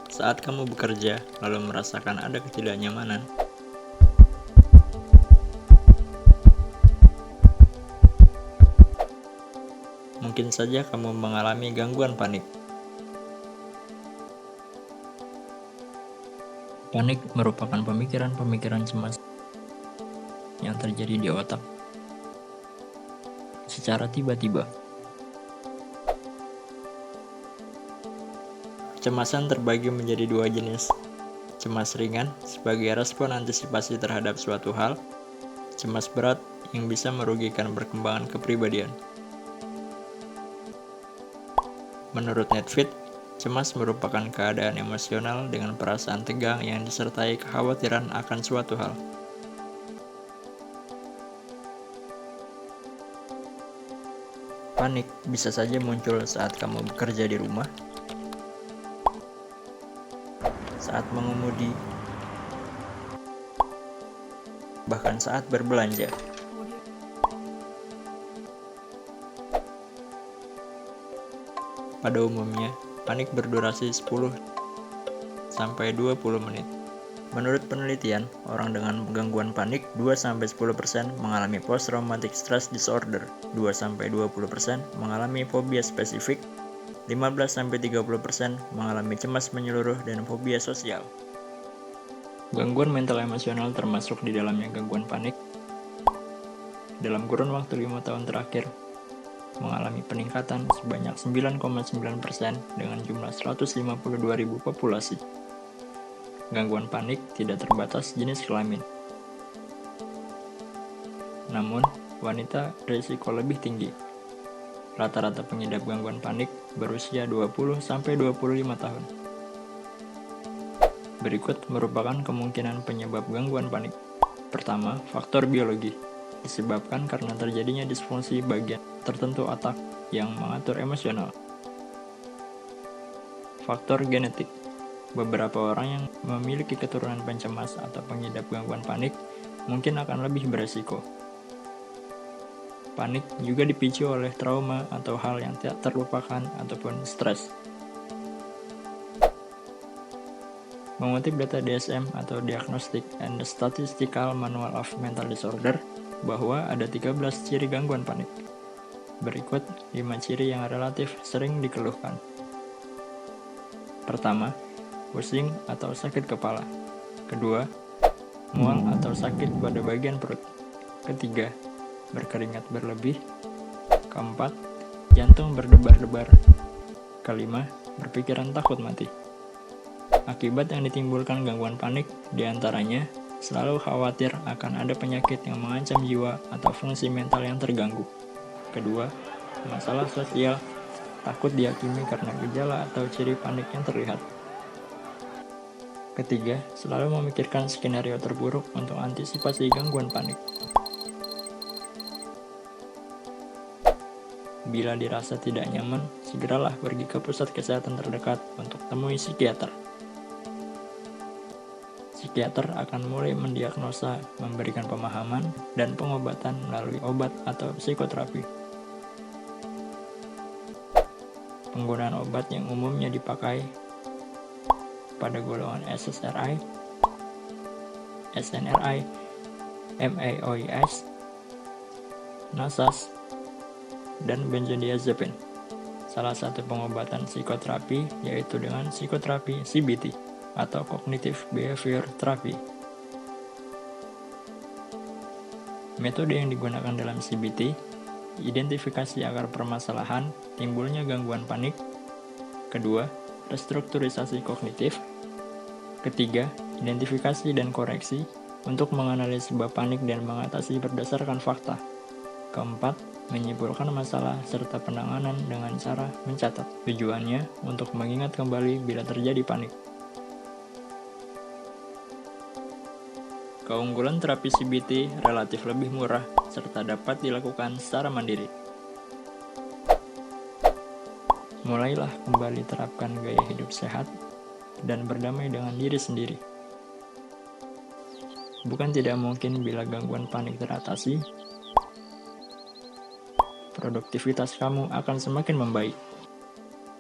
Saat kamu bekerja, lalu merasakan ada ketidaknyamanan, mungkin saja kamu mengalami gangguan panik. Panik merupakan pemikiran-pemikiran cemas yang terjadi di otak secara tiba-tiba. Kecemasan terbagi menjadi dua jenis. Cemas ringan sebagai respon antisipasi terhadap suatu hal, cemas berat yang bisa merugikan perkembangan kepribadian. Menurut Netfit, cemas merupakan keadaan emosional dengan perasaan tegang yang disertai kekhawatiran akan suatu hal. Panik bisa saja muncul saat kamu bekerja di rumah, saat mengemudi, bahkan saat berbelanja. Pada umumnya, panik berdurasi 10 sampai 20 menit. Menurut penelitian, orang dengan gangguan panik 2-10% mengalami post-traumatic stress disorder, 2-20% mengalami fobia spesifik, 15-30% mengalami cemas menyeluruh dan fobia sosial. Gangguan mental emosional termasuk di dalamnya gangguan panik. Dalam kurun waktu 5 tahun terakhir, mengalami peningkatan sebanyak 9,9% dengan jumlah 152.000 populasi. Gangguan panik tidak terbatas jenis kelamin. Namun, wanita berisiko lebih tinggi. Rata-rata pengidap gangguan panik berusia 20-25 tahun. Berikut merupakan kemungkinan penyebab gangguan panik. Pertama, faktor biologi. Disebabkan karena terjadinya disfungsi bagian tertentu otak yang mengatur emosional. Faktor genetik. Beberapa orang yang memiliki keturunan pencemas atau pengidap gangguan panik mungkin akan lebih beresiko. Panik juga dipicu oleh trauma atau hal yang tidak terlupakan ataupun stres. Mengutip data DSM atau Diagnostic and Statistical Manual of Mental Disorder bahwa ada 13 ciri gangguan panik. Berikut 5 ciri yang relatif sering dikeluhkan. Pertama, pusing atau sakit kepala. Kedua, mual atau sakit pada bagian perut. Ketiga, berkeringat berlebih. Keempat, jantung berdebar-debar. Kelima, berpikiran takut mati. Akibat yang ditimbulkan gangguan panik diantaranya selalu khawatir akan ada penyakit yang mengancam jiwa atau fungsi mental yang terganggu. Kedua, masalah sosial, takut dihakimi karena gejala atau ciri panik yang terlihat. Ketiga, selalu memikirkan skenario terburuk untuk antisipasi gangguan panik. Bila dirasa tidak nyaman, segeralah pergi ke pusat kesehatan terdekat untuk temui psikiater. Psikiater akan mulai mendiagnosa, memberikan pemahaman, dan pengobatan melalui obat atau psikoterapi. Penggunaan obat yang umumnya dipakai pada golongan SSRI, SNRI, MAOIs, NASAS, dan benzodiazepin. Salah satu pengobatan psikoterapi yaitu dengan psikoterapi CBT atau Cognitive Behavior Therapy. Metode yang digunakan dalam CBT, identifikasi akar permasalahan timbulnya gangguan panik. Kedua, restrukturisasi kognitif. Ketiga, identifikasi dan koreksi untuk menganalisis sebab panik dan mengatasi berdasarkan fakta. Keempat, menyimpulkan masalah serta penanganan dengan cara mencatat. Tujuannya untuk mengingat kembali bila terjadi panik. Keunggulan terapi CBT relatif lebih murah serta dapat dilakukan secara mandiri. Mulailah kembali terapkan gaya hidup sehat dan berdamai dengan diri sendiri. Bukan tidak mungkin bila gangguan panik teratasi, produktivitas kamu akan semakin membaik.